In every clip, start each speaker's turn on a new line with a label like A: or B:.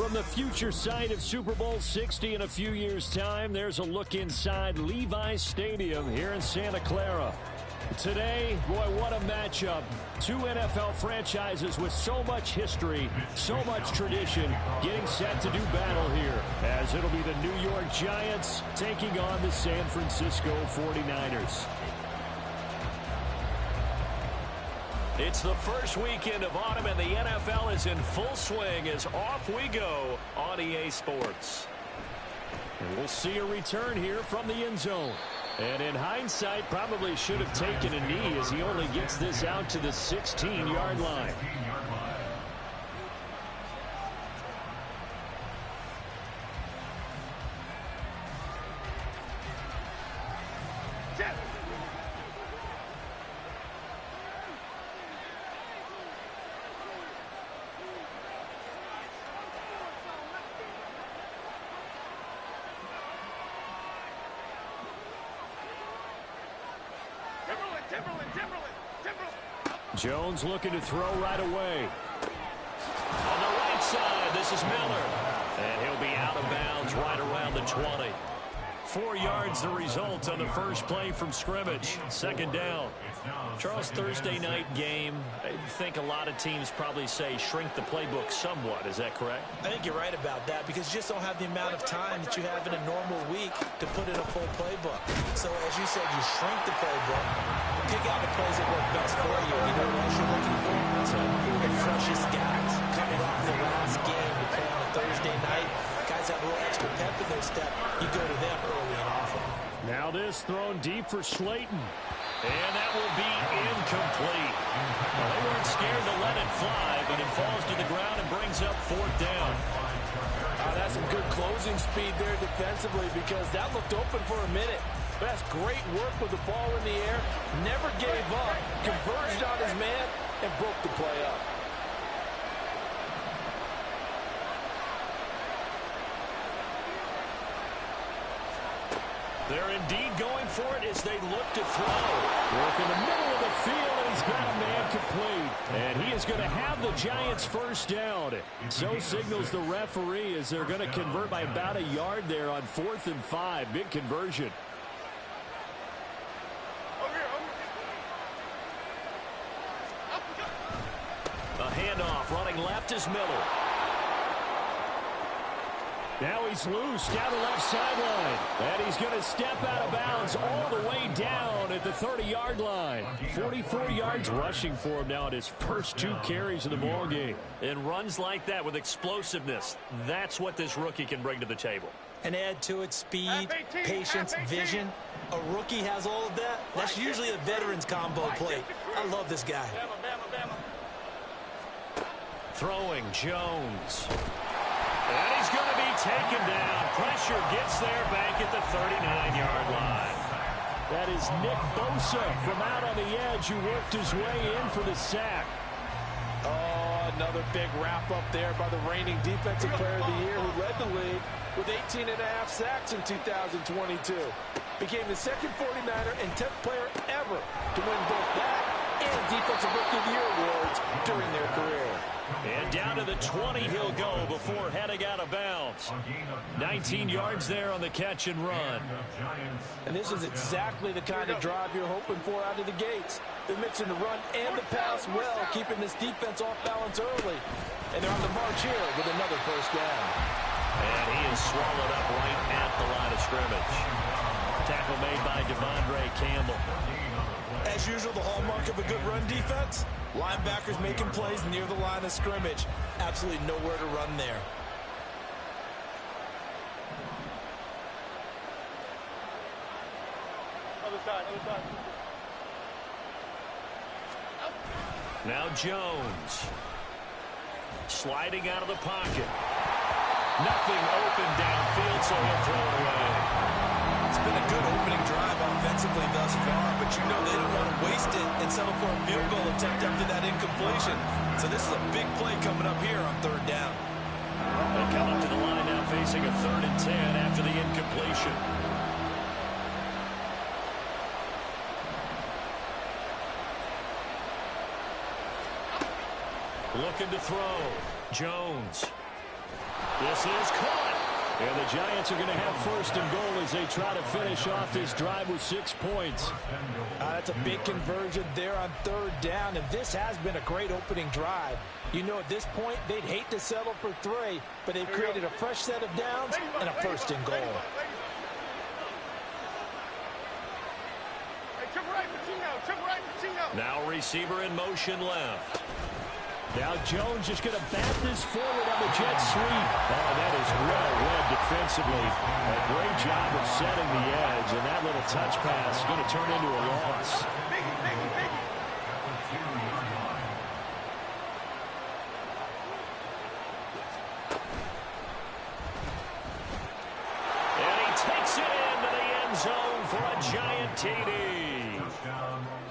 A: From the future site of Super Bowl 60 in a few years' time, there's a look inside Levi's Stadium here in Santa Clara. Today, boy, what a matchup. Two NFL franchises with so much history, so much tradition, getting set to do battle here, as it'll be the New York Giants taking on the San Francisco 49ers.
B: It's the first weekend of autumn, and the NFL is in full swing as off we go on EA Sports.
A: And we'll see a return here from the end zone. And in hindsight, probably should have taken a knee as he only gets this out to the 16-yard line. Jones looking to throw right away.
B: On the right side, this is Miller. And he'll be out of bounds right around the 20. 4 yards the result on the first play from scrimmage. Second down.
C: Charles, Thursday night game, I think a lot of teams probably say shrink the playbook somewhat. Is that correct?
D: I think you're right about that because you just don't have the amount of time that you have in a normal week to put in a full playbook. So as you said, you shrink the playbook, pick out the plays that work best for you. You know what you're looking for. So the freshest guys coming off the last game to play on a Thursday night. Guys have a little extra pep in their step. You go to them early and often.
A: Now this thrown deep for Slayton. And that will be incomplete. Well, they weren't scared to let it fly, but it falls to the ground and brings up fourth down.
E: That's some good closing speed there defensively because that looked open for a minute. But that's great work with the ball in the air. Never gave up, converged on his man, and broke the play up.
A: They're indeed going for it as they look to throw. Work in the middle of the field, and he's got a man complete. And he is going to have the Giants first down. So signals the referee as they're going to convert by about a yard there on 4th and 5. Big conversion.
B: A handoff running left is Miller.
A: Now he's loose down the left sideline. And he's going to step out of bounds all the way down at the 30-yard line. 44 yards rushing for him now at his first 2 carries of the ball game.
B: And runs like that with explosiveness, that's what this rookie can bring to the table.
D: And add to it speed, patience, vision. A rookie has all of that. That's usually a veteran's combo plate. I love this guy.
B: Throwing Jones. And he's going to be taken down. Pressure gets there back at the 39-yard line.
A: That is Nick Bosa from out on the edge who worked his way in for the sack.
E: Oh, another big wrap-up there by the reigning Defensive Player of the Year who led the league with 18.5 sacks in 2022. Became the second 49er and 10th player ever to win both that and Defensive Rookie of the Year awards during their career.
B: And down to the 20 he'll go before heading out of bounds. 19 yards there on the catch and run.
E: And this is exactly the kind of drive you're hoping for out of the gates. They're mixing the run and the pass well, keeping this defense off balance early. And they're on the march here with another first down.
B: And he is swallowed up right at the line of scrimmage. Tackle made by Devondre Campbell.
D: As usual, the hallmark of a good run defense, linebackers making plays near the line of scrimmage. Absolutely nowhere to run there.
E: Other side.
B: Now Jones. Sliding out of the pocket. Nothing open downfield, so he'll throw it away.
D: It's been a good opening drive offensively thus far, but you know they don't want to waste it and settle for a field goal attempt after that incompletion. So this is a big play coming up here on 3rd down.
B: They come up to the line now facing a 3rd and 10 after the incompletion. Looking to throw. Jones. This is caught.
A: And the Giants are going to have first and goal as they try to finish off this drive with 6 points.
D: That's a big conversion there on third down, and this has been a great opening drive. You know, at this point, they'd hate to settle for 3, but they've created a fresh set of downs and a first and goal.
B: Now receiver in motion left.
A: Now Jones just going to bat this forward on the jet sweep. Oh, that is well read defensively. A great job of setting the edge, and that little touch pass is going to turn into a loss.
B: And he takes it into the end zone for a Giant TD.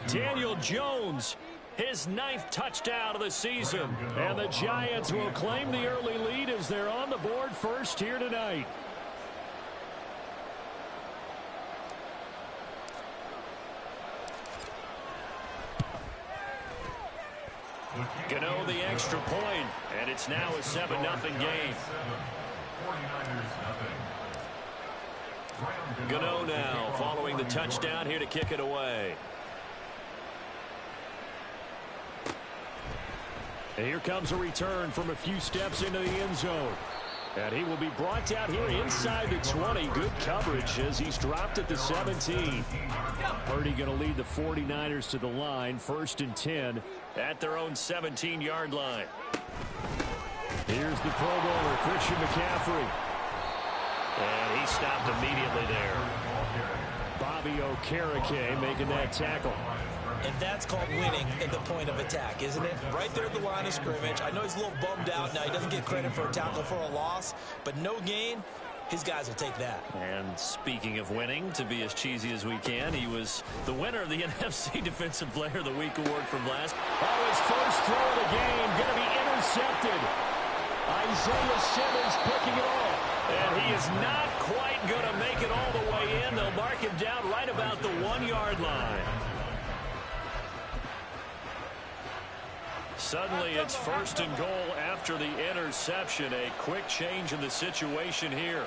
A: Daniel Jones, his 9th touchdown of the season. And the Giants will claim the early lead as they're on the board first here tonight.
B: Gano the extra point, and it's now a 7-0 game. Gano now following the touchdown here to kick it away.
A: And here comes a return from a few steps into the end zone. And he will be brought out here inside the 20. Good coverage as he's dropped at the 17. Purdy going to lead the 49ers to the line. 1st and 10.
B: At their own 17-yard line.
A: Here's the Pro Bowler, Christian McCaffrey.
B: And he stopped immediately there.
A: Bobby Okereke making that tackle.
D: And that's called winning at the point of attack, isn't it? Right there at the line of scrimmage. I know he's a little bummed out now. He doesn't get credit for a tackle for a loss, but no gain, his guys will take that.
B: And speaking of winning, to be as cheesy as we can, he was the winner of the NFC Defensive Player of the Week award from last.
A: Oh, his first throw of the game going to be intercepted. Isaiah Simmons picking it off.
B: And he is not quite going to make it all the way in. They'll mark him down right about the 1-yard line. Suddenly, it's 1st and goal after the interception. A quick change in the situation here.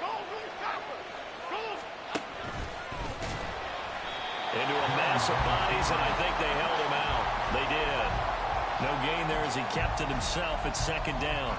B: Into a mass of bodies, and I think they held him out. They did. No gain there as he kept it himself at 2nd down.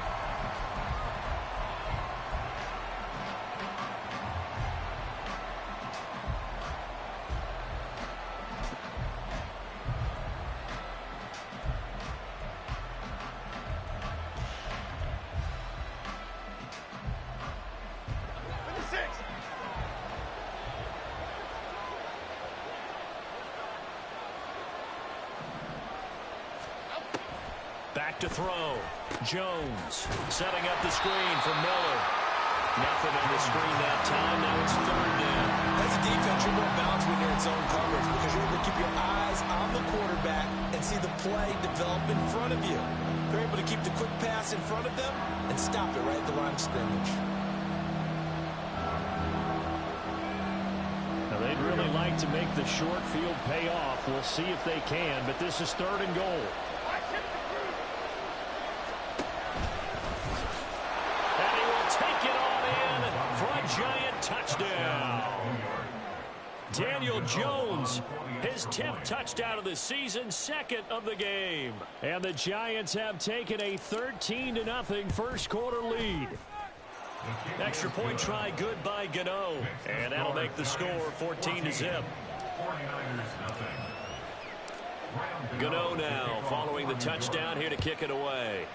B: Back to throw. Jones setting up the screen for Miller. Nothing on the screen that time. Now it's 3rd down.
D: As a defense, you're more balanced when you're in zone coverage because you're able to keep your eyes on the quarterback and see the play develop in front of you. They're able to keep the quick pass in front of them and stop it right at the line of scrimmage.
A: Now, they'd really like to make the short field pay off. We'll see if they can, but this is 3rd and goal.
B: Giant touchdown. Daniel Jones, his 10th touchdown of the season, 2nd of the game.
A: And the Giants have taken a 13-0 first quarter lead.
B: Extra point try good by Gano. And that'll make the score 14-0. Gano now following the touchdown here to kick it away.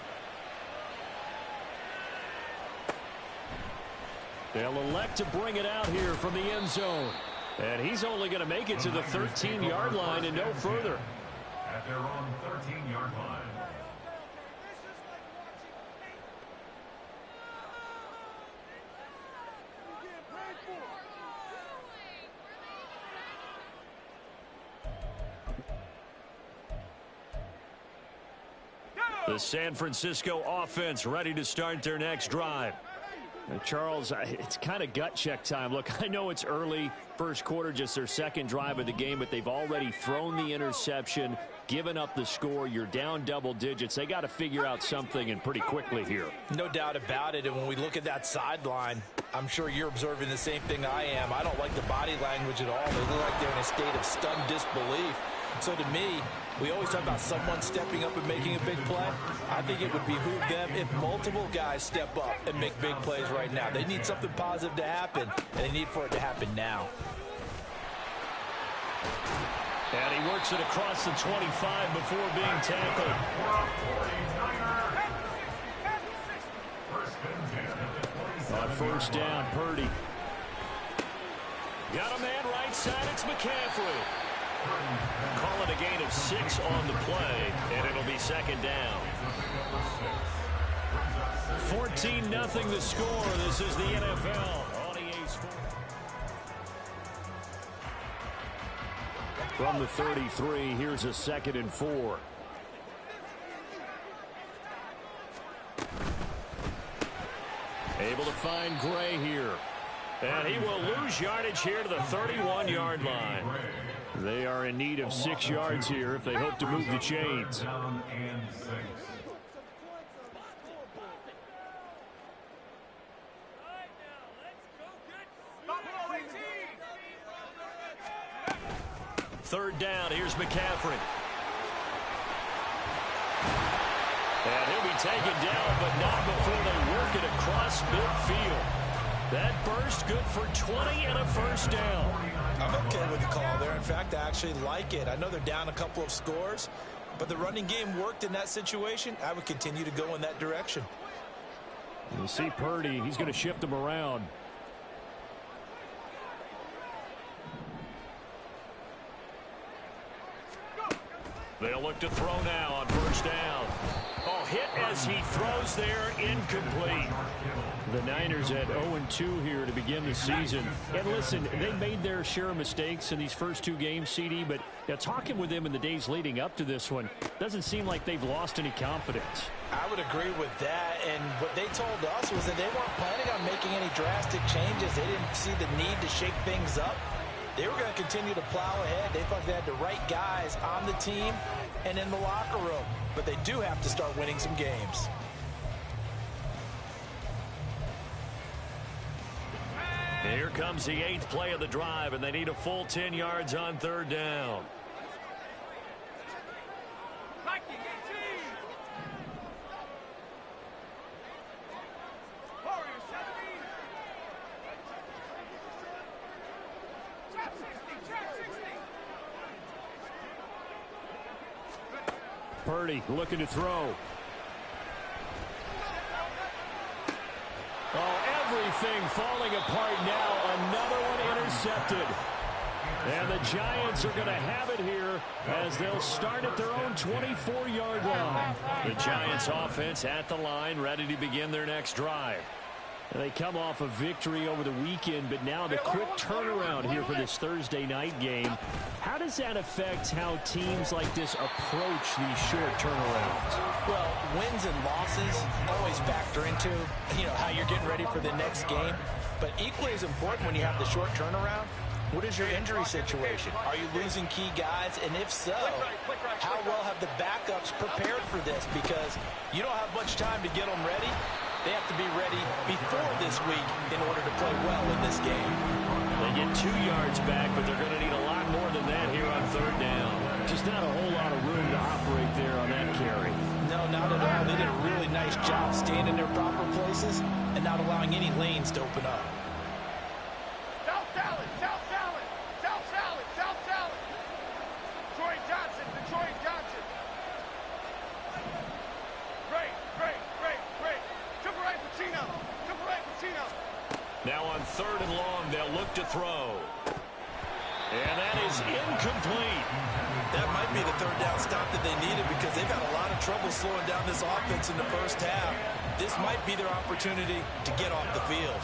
A: They'll elect to bring it out here from the end zone. And he's only going to make it to the 13-yard line and no further.
F: At their own 13-yard line.
B: The San Francisco offense ready to start their next drive.
A: Charles, it's kind of gut check time. Look, I know it's early, first quarter, just their second drive of the game, but they've already thrown the interception, given up the score. You're down double digits. They got to figure out something, and pretty quickly here.
D: No doubt about it. And when we look at that sideline, I'm sure you're observing the same thing I am. I don't like the body language at all. They look like they're in a state of stunned disbelief. So to me, we always talk about someone stepping up and making a big play. I think it would behoove them if multiple guys step up and make big plays right now. They need something positive to happen, and they need for it to happen now.
A: And he works it across the 25 before being tackled. On first down, Purdy. Got a man right side, it's McCaffrey. Call it a gain of 6 on the play, and it'll be second down. 14-0 the score. This is the NFL on EA Sports. From the 33, here's a 2nd and 4. Able to find Gray here. And he will lose yardage here to the 31-yard line. They are in need of 6 yards here if they hope to move the chains. Third down, here's McCaffrey. And he'll be taken down, but not before they work it across midfield. That burst good for 20 and a first down.
D: I'm okay with the call there. In fact, I actually like it. I know they're down a couple of scores, but the running game worked in that situation. I would continue to go in that direction.
A: You'll see Purdy. He's going to shift them around. They'll look to throw now on first down. Oh, hit as he throws there, incomplete. The Niners at 0-2 here to begin the season. And listen, they made their share of mistakes in these first 2 games, CD, but talking with them in the days leading up to this one, doesn't seem like they've lost any confidence.
D: I would agree with that, and what they told us was that they weren't planning on making any drastic changes. They didn't see the need to shake things up. They were going to continue to plow ahead. They thought they had the right guys on the team and in the locker room. But they do have to start winning some games.
A: Here comes the 8th play of the drive, and they need a full 10 yards on third down. Purdy looking to throw. Oh, everything falling apart now. Another one intercepted. And the Giants are going to have it here as they'll start at their own 24-yard line. The Giants offense at the line, ready to begin their next drive. And they come off a victory over the weekend, but now the quick turnaround here for this Thursday night game. How does that affect how teams like this approach these short turnarounds?
D: Well, wins and losses always factor into, how you're getting ready for the next game. But equally as important when you have the short turnaround, what is your injury situation? Are you losing key guys? And if so, how well have the backups prepared for this? Because you don't have much time to get them ready. They have to be ready before this week in order to play well in this game.
A: They get 2 yards back, but they're going to need a lot more than that here on third down. Just not a whole lot of room to operate there on that carry.
D: No, not at all. They did a really nice job staying in their proper places and not allowing any lanes to open up.
G: South salad, South salad, South salad, South salad. Troy Johnson, Detroit Johnson. Great, great, great, great. Triple right Pacino, triple right Pacino.
A: Now on third and long, they'll look to throw. And that is incomplete.
D: That might be the third down stop that they needed because they've had a lot of trouble slowing down this offense in the first half. This might be their opportunity to get off the field.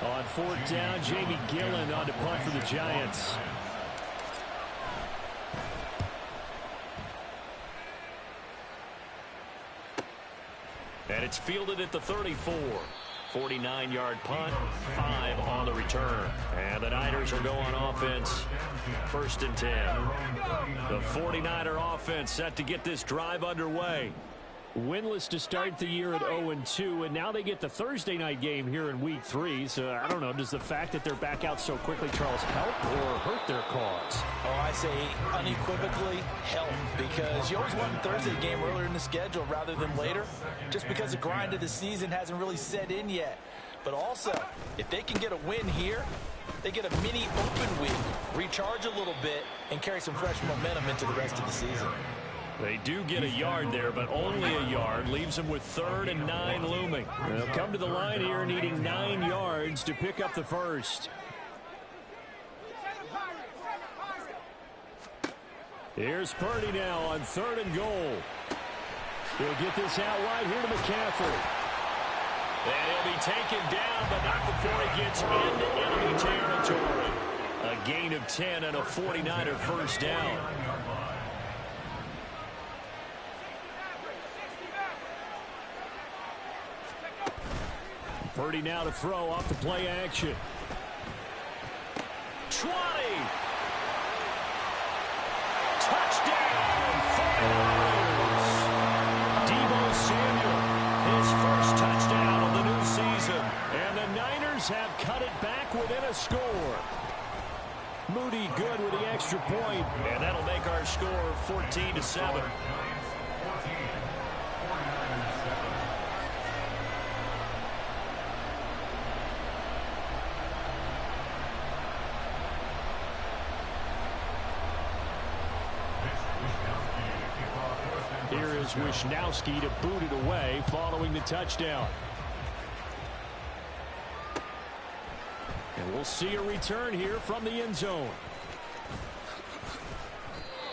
A: On fourth down, Jamie Gillen on to punt for the Giants. And it's fielded at the 34.
B: 49-yard punt, 5 on the return. And the Niners will go on offense, 1st and 10. The 49er offense set to get this drive underway.
A: Winless to start the year at 0-2, and now they get the Thursday night game here in Week 3. So, I don't know, does the fact that they're back out so quickly, Charles, help or hurt their cause?
D: Oh, I say unequivocally help, because you always want a Thursday game earlier in the schedule rather than later, just because the grind of the season hasn't really set in yet. But also, if they can get a win here, they get a mini open week, recharge a little bit, and carry some fresh momentum into the rest of the season.
B: They do get a yard there, but only a yard. Leaves them with 3rd and 9 looming.
A: They'll come to the line here needing 9 yards to pick up the first. Here's Purdy now on 3rd and goal. He'll get this out wide here to McCaffrey.
B: And he'll be taken down, but not before he gets into enemy territory.
A: A gain of 10 and a 49er first down. Purdy now to throw off the play action.
B: 20. Touchdown, 49ers. Deebo Samuel, his first touchdown of the new season.
A: And the Niners have cut it back within a score. Moody good with the extra point.
B: And that'll make our score 14-7.
A: Here is Wisnowski to boot it away following the touchdown. And we'll see a return here from the end zone.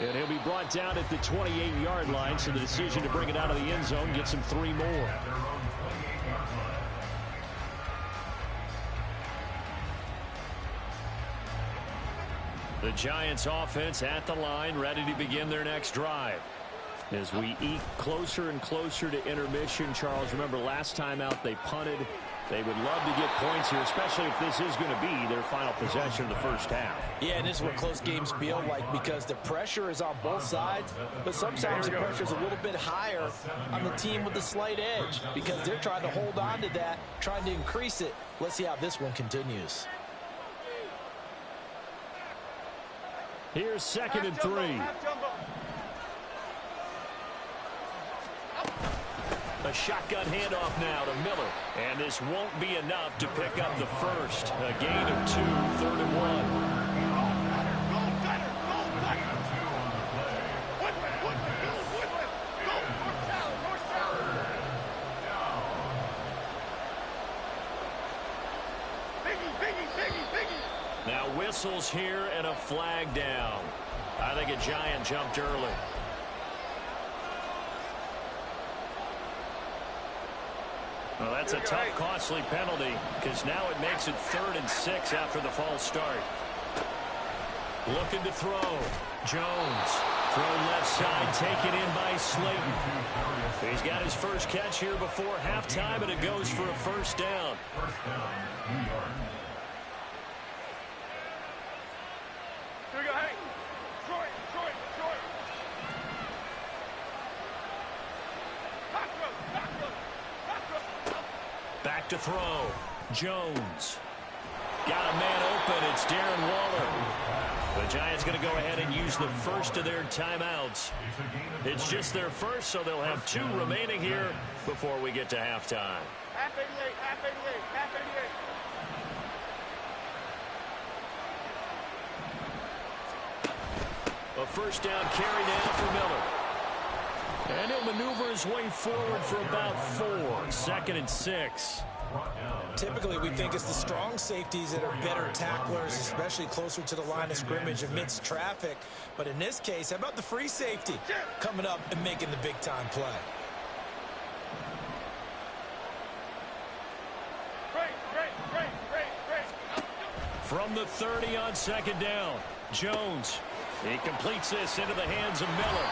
A: And he'll be brought down at the 28-yard line, so the decision to bring it out of the end zone gets him 3 more.
B: The Giants offense at the line, ready to begin their next drive.
A: As we eke closer and closer to intermission, Charles, remember last time out they punted. They would love to get points here, especially if this is going to be their final possession of the first half.
D: Yeah, and this is what close games feel like, because the pressure is on both sides, but sometimes the pressure is a little bit higher on the team with the slight edge, because they're trying to hold on to that, trying to increase it. Let's see how this one continues.
A: Here's 2nd and 3.
B: A shotgun handoff now to Miller. And this won't be enough to pick up the first. A gain of 2, 3rd and 1. Now whistles here and a flag down. I think a Giant jumped early. Well, that's a tough, costly penalty, because now it makes it 3rd and 6 after the false start. Looking to throw. Jones. Throw left side, taken in by Slayton. He's got his first catch here before halftime, and it goes for a first down.
G: Here we go, hey. Detroit.
B: Back to throw. Jones. Got a man open. It's Darren Waller. The Giants going to go ahead and use the first of their timeouts. It's just their first, so they'll have 2 remaining here before we get to halftime.
G: Half 88.
B: A first down carry now for Miller. And he'll maneuver his way forward for about 4. 2nd and 6.
D: Typically, we think it's the strong safeties that are better tacklers, especially closer to the line of scrimmage amidst traffic. But in this case, how about the free safety coming up and making the big-time play?
B: From the 30 on 2nd down, Jones. He completes this into the hands of Miller.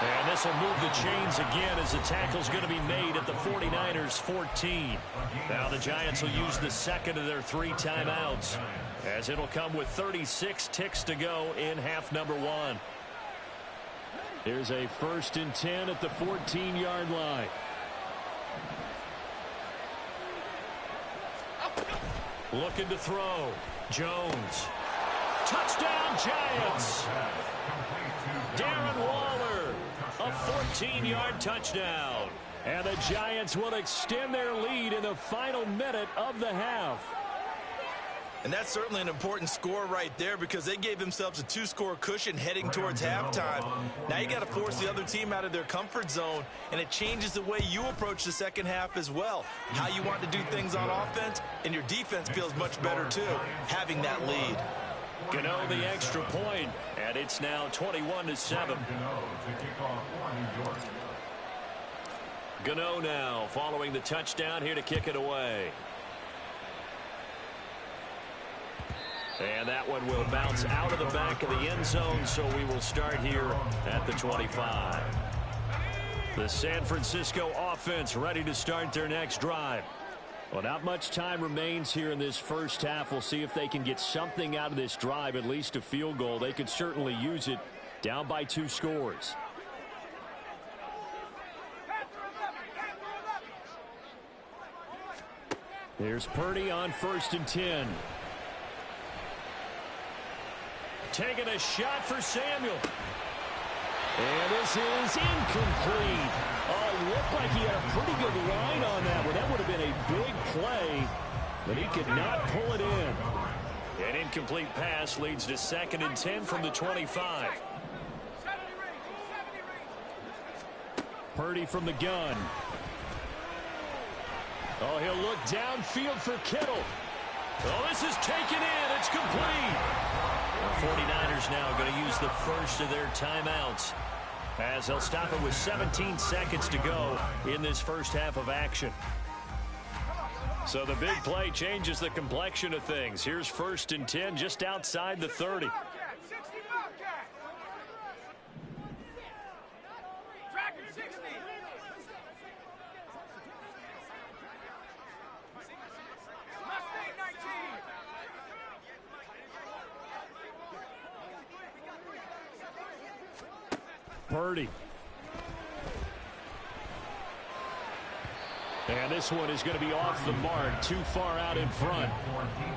B: And this will move the chains again as the tackle's going to be made at the 49ers 14. Now the Giants will use the second of their 3 timeouts, as it'll come with 36 ticks to go in half number 1.
A: Here's a 1st and 10 at the 14-yard line.
B: Looking to throw. Jones. Touchdown, Giants. Darren Waller, a 14-yard touchdown.
A: And the Giants will extend their lead in the final minute of the half.
D: And that's certainly an important score right there because they gave themselves a 2-score cushion heading towards halftime. Now you got to force the other team out of their comfort zone, and it changes the way you approach the second half as well. How you want to do things on offense, and your defense feels much better too, having that lead.
B: Gano the extra point, and it's now 21-7. Gano now following the touchdown here to kick it away. And that one will bounce out of the back of the end zone, so we will start here at the 25. The San Francisco offense ready to start their next drive.
A: Well, not much time remains here in this first half. We'll see if they can get something out of this drive, at least a field goal. They could certainly use it, down by 2 scores. Here's Purdy on 1st and 10.
B: Taking a shot for Samuel.
A: And this is incomplete. Oh, it looked like he had a pretty good line on that one. That would have been a big play, but he could not pull it in.
B: An incomplete pass leads to 2nd and 10 from the 25.
A: Purdy from the gun. Oh, he'll look downfield for Kittle.
B: Oh, this is taken in. It's complete. The 49ers now going to use the first of their timeouts, as they'll stop it with 17 seconds to go in this first half of action. So the big play changes the complexion of things. Here's 1st and 10 just outside the 30.
A: Purdy. And this one is going to be off the mark, too far out in front.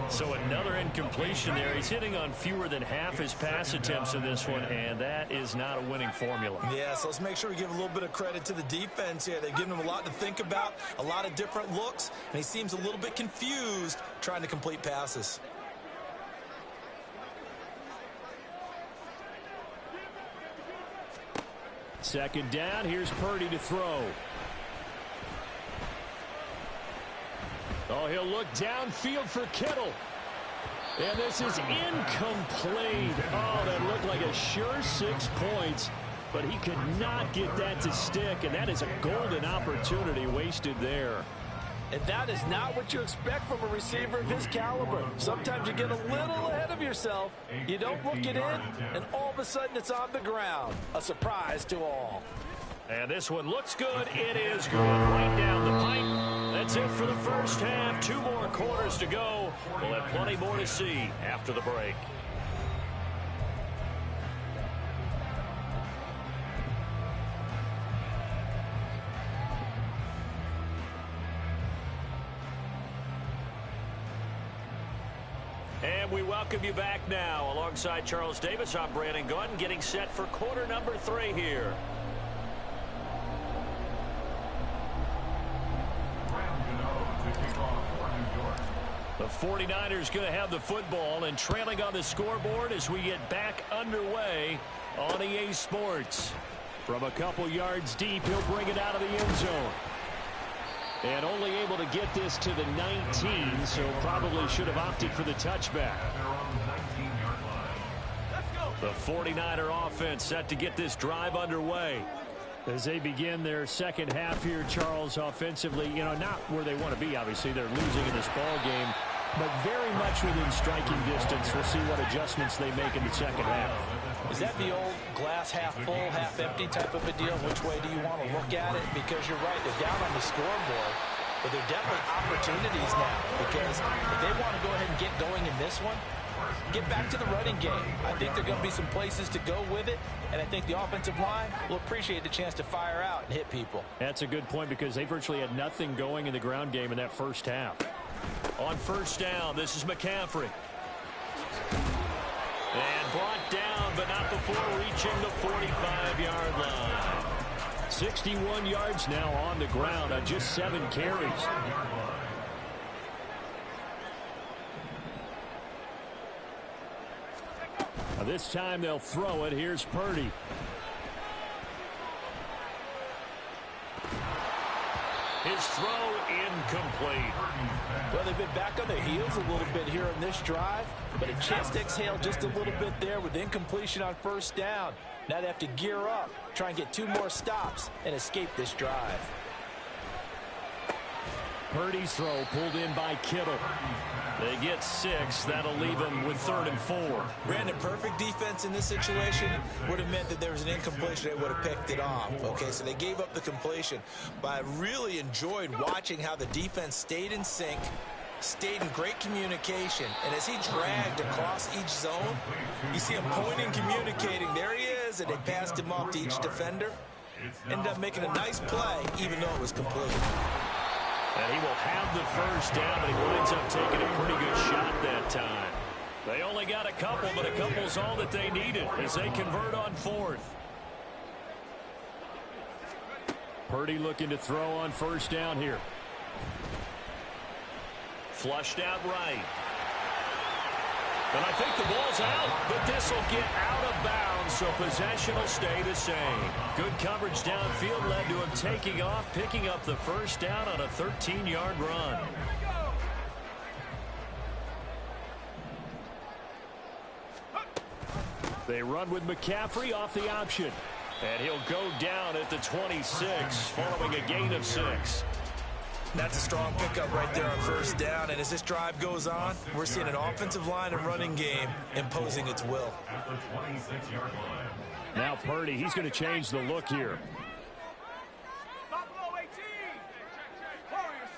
B: So another incompletion there. He's hitting on fewer than half his pass attempts in this one, and that is not a winning formula.
D: Yeah, so let's make sure we give a little bit of credit to the defense here. They've given him a lot to think about, a lot of different looks, and he seems a little bit confused trying to complete passes.
A: Second down, here's Purdy to throw. Oh, he'll look downfield for Kittle. And this is incomplete. Oh, that looked like a sure 6 points, but he could not get that to stick, and that is a golden opportunity wasted there.
E: And that is not what you expect from a receiver of his caliber. Sometimes you get a little ahead of yourself, you don't look it in, and all of a sudden it's on the ground. A surprise to all.
B: And this one looks good. It is good. Right down the pipe. That's it for the first half. 2 more quarters to go. We'll have plenty more to see after the break. And we welcome you back now. Alongside Charles Davis, I'm Brandon Gunn, getting set for quarter number 3 here. The 49ers going to have the football and trailing on the scoreboard as we get back underway on EA Sports.
A: From a couple yards deep, he'll bring it out of the end zone. And only able to get this to the 19, so probably should have opted for the touchback.
B: The 49er offense set to get this drive underway.
A: As they begin their second half here, Charles, offensively, not where they want to be, obviously. They're losing in this ball game, but very much within striking distance. We'll see what adjustments they make in the second half.
E: Is that the old
D: glass half full, half empty type of a deal. Which way do you want to look at it? Because you're right, they're down on the scoreboard, but they're definitely opportunities now, because if they want to go ahead and get going in this one, get back to the running game. I think there are going to be some places to go with it, and I think the offensive line will appreciate the chance to fire out and hit people.
A: That's a good point, because they virtually had nothing going in the ground game in that first half.
B: On first down, this is McCaffrey. And brought down, but not before reaching the 45-yard line.
A: 61 yards now on the ground on just 7 carries. Now this time they'll throw it. Here's Purdy.
B: His throw incomplete.
D: Well, they've been back on their heels a little bit here on this drive, but a chance to exhale just a little bit there with incompletion on first down. Now they have to gear up, try and get 2 more stops, and escape this drive.
A: Purdy's throw pulled in by Kittle.
B: They get 6. That'll leave them with 3rd and 4.
D: Brandon, perfect defense in this situation would have meant that there was an incompletion. They would have picked it off. Okay, so they gave up the completion. But I really enjoyed watching how the defense stayed in sync, stayed in great communication. And as he dragged across each zone, you see him pointing, communicating. There he is, and they passed him off to each defender. Ended up making a nice play, even though it was complete.
B: And he will have the first down, but he winds up taking a pretty good shot that time.
A: They only got a couple, but a couple's all that they needed as they convert on 4th. Purdy looking to throw on first down here.
B: Flushed out right. And I think the ball's out, but this will get out of bounds, so possession will stay the same. Good coverage downfield led to him taking off, picking up the first down on a 13-yard run.
A: They run with McCaffrey off the option. And he'll go down at the 26 following a gain of 6.
D: That's a strong pickup right there on first down. And as this drive goes on, we're seeing an offensive line and running game imposing its will.
A: Now Purdy, he's going to change the look here.
G: Buffalo 18. Warrior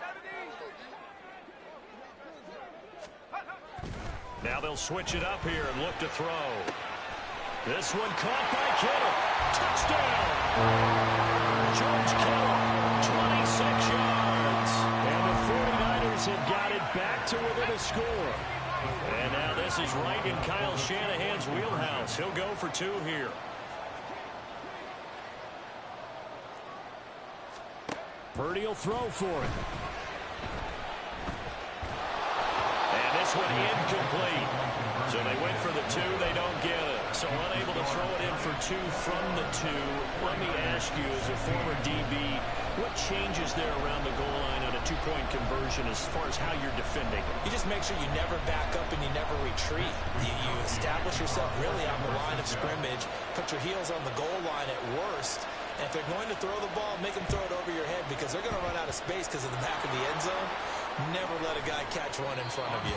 G: 70.
B: Now they'll switch it up here and look to throw. This one caught by Kittle. Touchdown! George Kittle, 26 yards.
A: And the 49ers have got it back to within a score.
B: And now this is right in Kyle Shanahan's wheelhouse. He'll go for 2 here.
A: Purdy will throw for it.
B: And this one incomplete. So they went for the 2, they don't get it. So unable to throw it in for 2 from the 2. Let me ask you, as a former DB, what changes there around the goal line on a 2-point conversion as far as how you're defending?
D: You just make sure you never back up and you never retreat. You establish yourself really on the line of scrimmage, put your heels on the goal line at worst. And if they're going to throw the ball, make them throw it over your head, because they're going to run out of space because of the back of the end zone. Never let a guy catch one in front of you.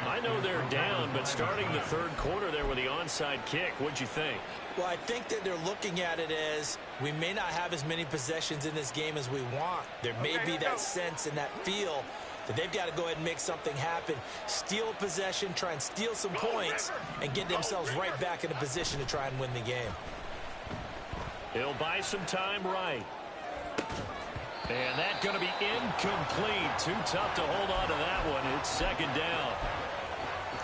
B: I know they're down, but starting the 3rd quarter there with the onside kick, what'd you think?
D: Well, I think that they're looking at it as we may not have as many possessions in this game as we want. There may be that sense and that feel that they've got to go ahead and make something happen. Steal a possession, try and steal some points, and get themselves right back in a position to try and win the game.
B: He'll buy some time right. And that's going to be incomplete. Too tough to hold on to that one. It's 2nd down.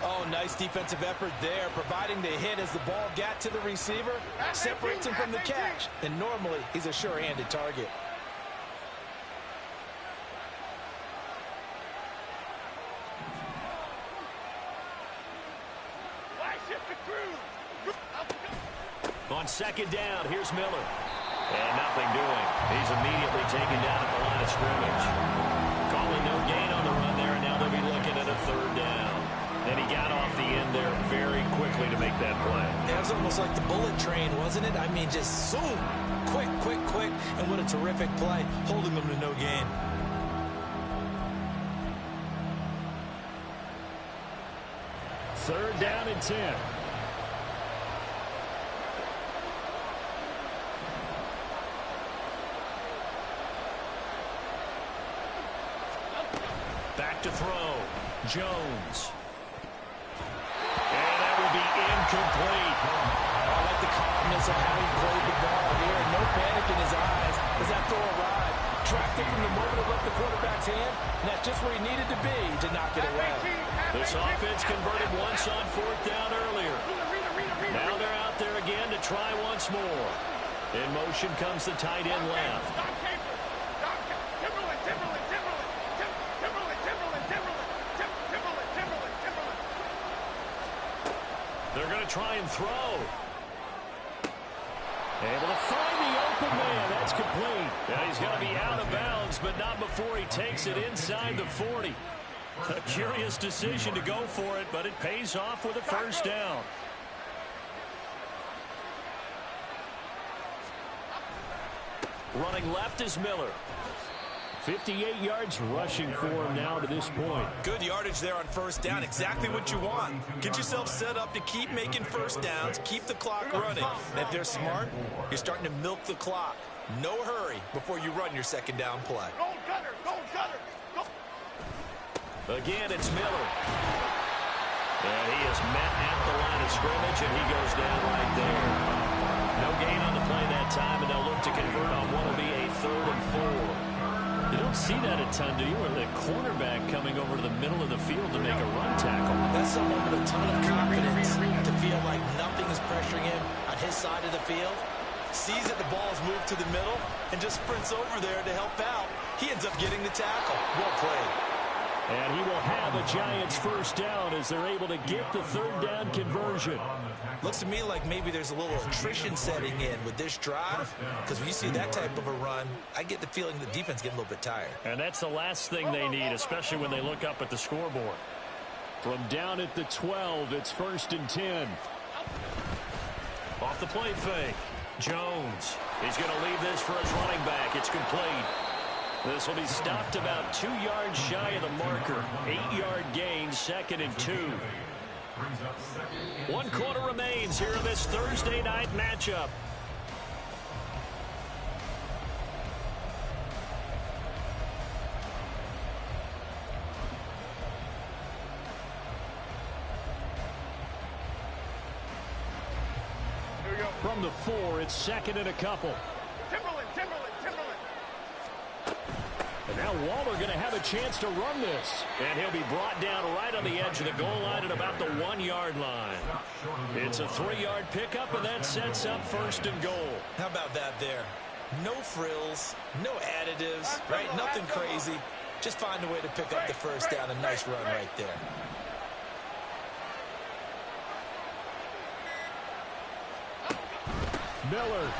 E: Oh, nice defensive effort there, providing the hit as the ball got to the receiver, separates him from the catch. And normally, he's a sure-handed target.
B: On 2nd down, here's Miller. And nothing doing. He's immediately taken down at the line of scrimmage. Calling no gain on the run there, and now they'll be looking at a 3rd down. And he got off the end there very quickly to make that play.
D: That was almost like the bullet train, wasn't it? I mean, just zoom. Quick, quick, quick. And what a terrific play, holding them to no gain.
A: Third down and 10.
B: Back to throw. Jones. And that will be incomplete.
D: I like the calmness of having played the ball here. No panic in his eyes as that throw arrived. Tracked it from the moment it left the quarterback's hand, and that's just where he needed to be to knock it away.
B: This offense converted once on 4th down earlier. Now they're out there again to try once more. In motion comes the tight end left.
A: They're going to try and throw. Able to find the open man. That's complete. Yeah, he's going to be out of bounds, but not before he takes it inside the 40. A curious decision to go for it, but it pays off with a first down. Running left is Miller. 58 yards rushing for him now to this point.
D: Good yardage there on first down. Exactly what you want. Get yourself set up to keep making first downs, keep the clock running. And if they're smart, you're starting to milk the clock. No hurry before you run your second down play.
G: Go, Gunner! Go, Gunner! Go!
B: Again, it's Miller. And he is met at the line of scrimmage, and he goes down right there. No gain on the play that time, and they'll look to convert on what will be a 3rd and 4.
A: You don't see that a ton, do you? Where the cornerback coming over to the middle of the field to make a run tackle.
D: That's someone with a ton of confidence to feel like nothing is pressuring him on his side of the field. Sees that the ball is moved to the middle and just sprints over there to help out. He ends up getting the tackle. Well played.
A: And he will have a Giants first down as they're able to get the 3rd down conversion.
D: Looks to me like maybe there's a little attrition setting in with this drive, because when you see that type of a run, I get the feeling the defense getting a little bit tired.
A: And that's the last thing they need, especially when they look up at the scoreboard. From down at the 12, it's 1st and 10.
B: Off the play fake. Jones. He's going to leave this for his running back. It's complete.
A: This will be stopped about 2 yards shy of the marker. 8-yard gain, 2nd and 2.
B: 1 quarter remains here in this Thursday night matchup.
A: From the 4, it's 2nd and a couple.
G: Timberland!
A: And now Waller going to have a chance to run this.
B: And he'll be brought down right on the edge of the goal line at about the 1-yard line. It's a 3-yard pickup, and that sets up 1st and goal.
D: How about that there? No frills, no additives, right? Nothing crazy. Just find a way to pick up the first down. A nice run right there.
A: Miller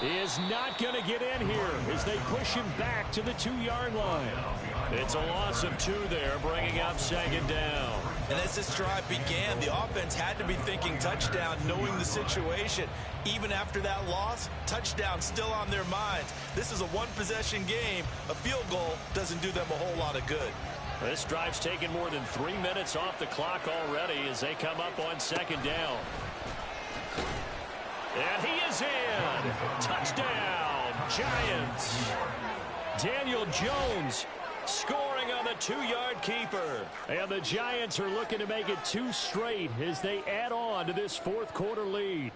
A: is not going to get in here as they push him back to the 2-yard line.
B: It's a loss of 2 there, bringing up 2nd down.
D: And as this drive began, the offense had to be thinking touchdown, knowing the situation. Even after that loss, touchdown still on their minds. This is a 1-possession game. A field goal doesn't do them a whole lot of good.
B: This drive's taken more than 3 minutes off the clock already as they come up on 2nd down. And he is in. Touchdown, Giants.
A: Daniel Jones scoring on the 2-yard keeper. And the Giants are looking to make it 2 straight as they add on to this 4th quarter lead.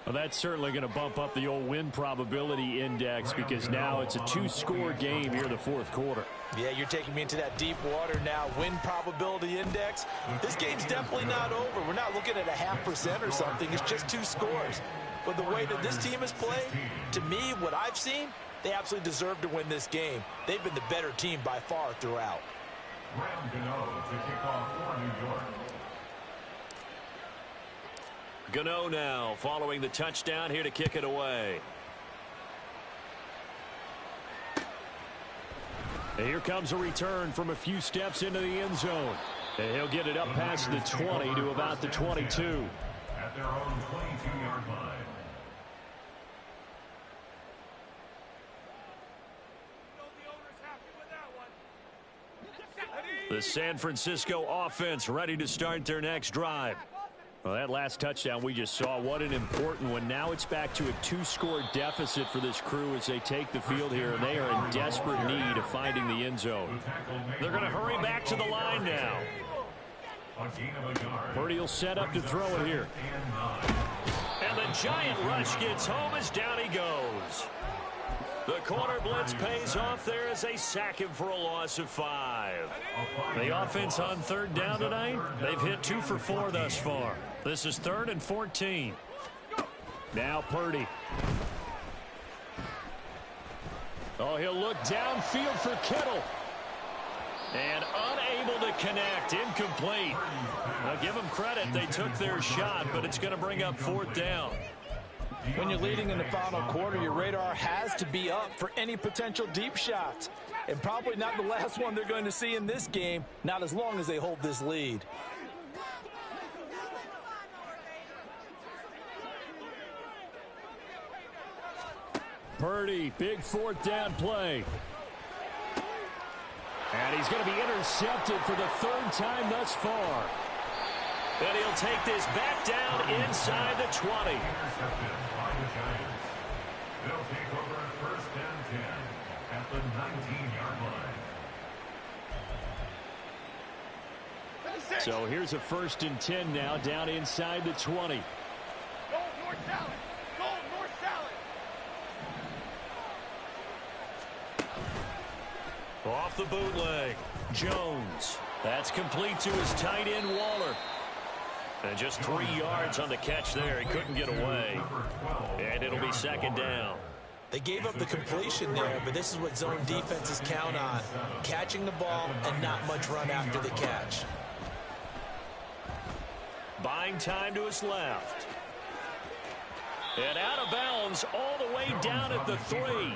A: Well, that's certainly going to bump up the old win probability index because now it's a 2-score game here in the 4th quarter.
D: Yeah, you're taking me into that deep water now. Win probability index. This game's definitely not over. We're not looking at a 0.5% or something. It's just 2 scores. But the way that this team has played, to me, what I've seen, they absolutely deserve to win this game. They've been the better team by far throughout.
B: Gano now following the touchdown here to kick it away.
A: And here comes a return from a few steps into the end zone. And he'll get it up past the 20 to about the 22.
F: At their own 22-yard line.
B: The San Francisco offense ready to start their next drive.
A: Well, that last touchdown we just saw, what an important one. Now it's back to a 2-score deficit for this crew as they take the field here, and they are in desperate need of finding the end zone.
B: They're going to hurry back to the line now.
A: Purdy will set up to throw it here.
B: And the giant rush gets home as down he goes. The corner blitz pays off there as they sack him for a loss of 5. The offense on third down tonight, they've hit 2 for 4 thus far. This is 3rd and 14.
A: Now Purdy. Oh, he'll look downfield for Kittle.
B: And unable to connect, incomplete. Now give them credit, they took their shot, but it's going to bring up 4th down.
D: When you're leading in the final quarter, your radar has to be up for any potential deep shots. And probably not the last one they're going to see in this game, not as long as they hold this lead.
A: Purdy, big 4th down play. And he's going to be intercepted for the 3rd time thus far.
B: And he'll take this back down inside the 20.
F: Intercepted by the Giants. They'll take over at 1st and 10 at the 19-yard line.
A: So here's a 1st and 10 now, down inside the 20.
G: Go north salad. Go north salad.
B: Off the bootleg, Jones. That's complete to his tight end, Waller. And just 3 yards on the catch there. He couldn't get away. And it'll be 2nd down.
D: They gave up the completion there, but this is what zone defenses count on. Catching the ball and not much run after the catch.
B: Buying time to his left. And out of bounds all the way down at the 3.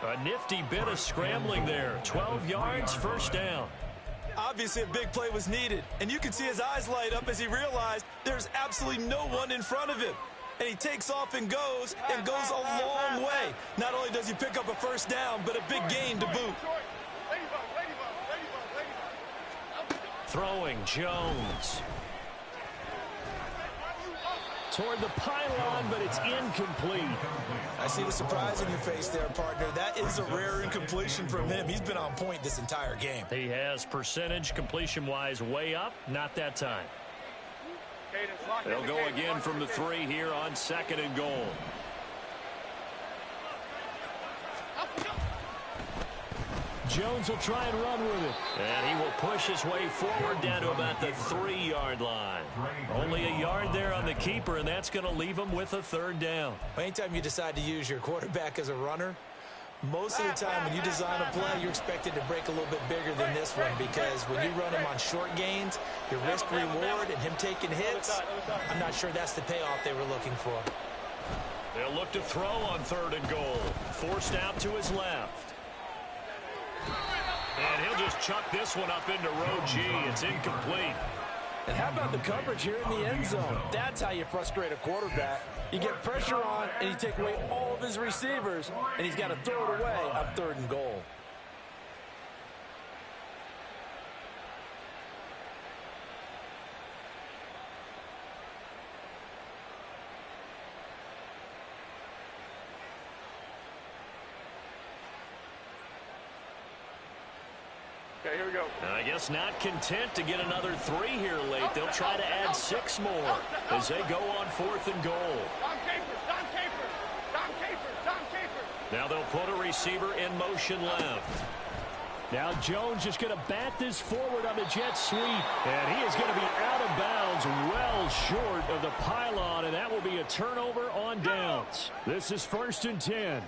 B: A nifty bit of scrambling there. 12 yards, 1st down.
D: Obviously, a big play was needed, and you can see his eyes light up as he realized there's absolutely no one in front of him. And he takes off and goes a long way. Not only does he pick up a 1st down, but a big gain to boot.
B: Throwing, Jones.
A: Toward the pylon, but it's incomplete.
D: I see the surprise in your face there, partner. That is a rare incompletion from him. He's been on point this entire game.
B: He has percentage completion-wise way up. Not that time.
A: They'll go again from the 3 here on 2nd and goal. Jones will try and run with it.
B: And he will push his way forward down to about the 3-yard line. Only a yard there on the keeper, and that's going to leave him with a 3rd down.
D: Anytime you decide to use your quarterback as a runner, most of the time when you design a play, you're expected to break a little bit bigger than this one, because when you run him on short gains, your risk-reward and him taking hits, I'm not sure that's the payoff they were looking for.
B: They'll look to throw on 3rd and goal. Forced out to his left. And he'll just chuck this one up into row G. It's incomplete.
D: And how about the coverage here in the end zone? That's how you frustrate a quarterback. You get pressure on, and you take away all of his receivers, and he's got to throw it away on 3rd and goal.
G: Okay, here we go.
B: And I guess not content to get another 3 here late. They'll try to add 6 more as they go on 4th and goal.
G: Don Capers, Don Capers, Don Capers, Don Capers.
B: Now they'll put a receiver in motion left.
A: Now Jones just going to bat this forward on the jet sweep. And he is going to be out of bounds well short of the pylon, and that will be a turnover on downs. This is 1st and 10.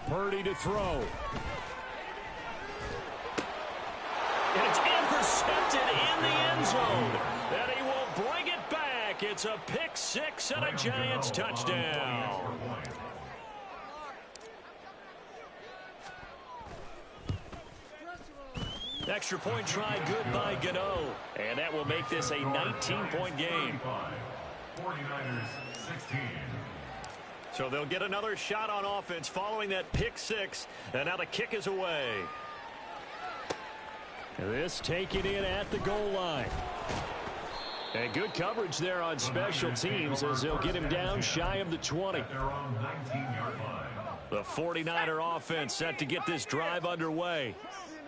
A: Purdy to throw.
B: And it's intercepted in the end zone. And he will bring it back. It's a pick 6 and a Giants touchdown. Extra point try good by Gano. And that will make this a 19-point game.
F: 49ers 16.
B: So they'll get another shot on offense following that pick six. And now the kick is away.
A: This taken in at the goal line. And good coverage there on special teams as they'll get him down shy of the 20.
B: The 49er offense set to get this drive underway.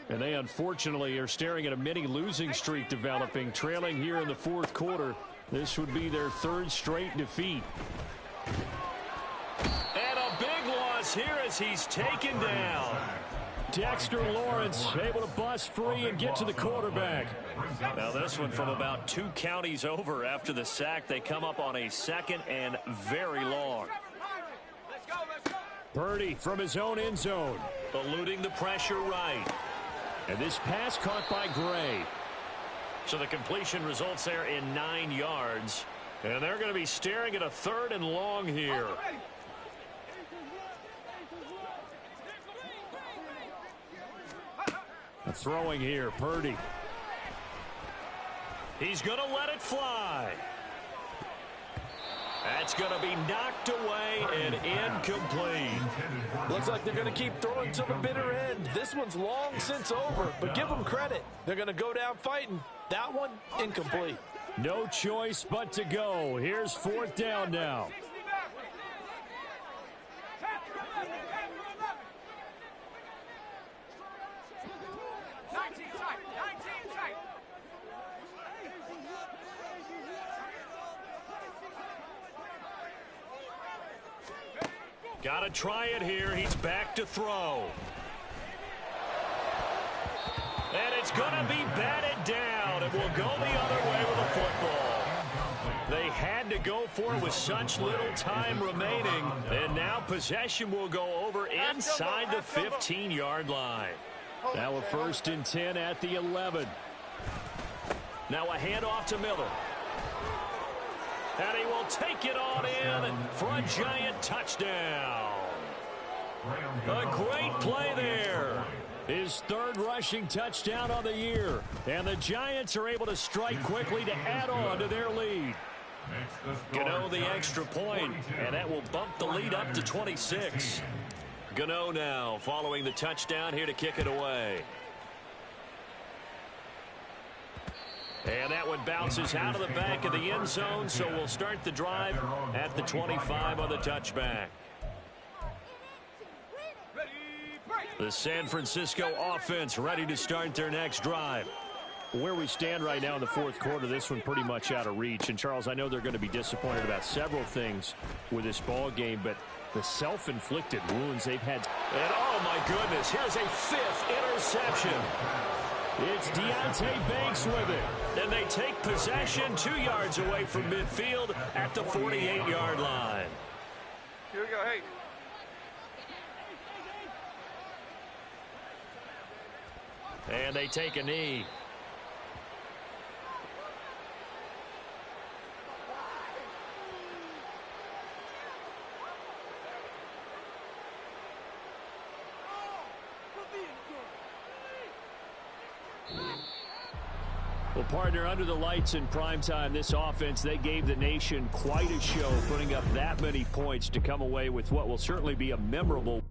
A: And they unfortunately are staring at a mini losing streak developing, trailing here in the fourth quarter. This would be their third straight defeat.
B: And a big loss here as he's taken down.
A: Dexter Lawrence able to bust free and get to the quarterback.
B: Now this one from about 2 counties over after the sack. They come up on a second and very long.
A: Purdy from his own end zone.
B: Eluding the pressure right.
A: And this pass caught by Gray.
B: So the completion results there in 9 yards. And they're going to be staring at a 3rd and long here.
A: Throwing here, Purdy.
B: He's going to let it fly. That's going to be knocked away and incomplete.
E: Looks like they're going to keep throwing to the bitter end. This one's long since over, but give them credit. They're going to go down fighting. That one, incomplete.
A: No choice but to go. Here's 4th down now.
B: Got to try it here. He's back to throw. And it's going to be batted down. It will go the other way with a football. They had to go for it with such little time remaining. And now possession will go over inside the 15-yard line.
A: Now a 1st and 10 at the 11.
B: Now a handoff to Miller. And he will take it on in for a giant touchdown. A great play there.
A: His 3rd rushing touchdown on the year. And the Giants are able to strike quickly to add on to their lead.
B: Gano the extra point, and that will bump the lead up to 26. Gano now following the touchdown here to kick it away. And that one bounces out of the back of the end zone, so we'll start the drive at the 25 on the touchback. The San Francisco offense ready to start their next drive.
A: Where we stand right now in the fourth quarter, this one pretty much out of reach. And, Charles, I know they're going to be disappointed about several things with this ball game, but the self-inflicted wounds they've had.
B: And, oh, my goodness, here's a 5th interception.
A: It's Deontay Banks with it.
B: And they take possession 2 yards away from midfield at the 48-yard line.
G: Here we go, hey.
B: And they take a knee.
A: Well, partner, under the lights in primetime, this offense, they gave the nation quite a show, putting up that many points to come away with what will certainly be a memorable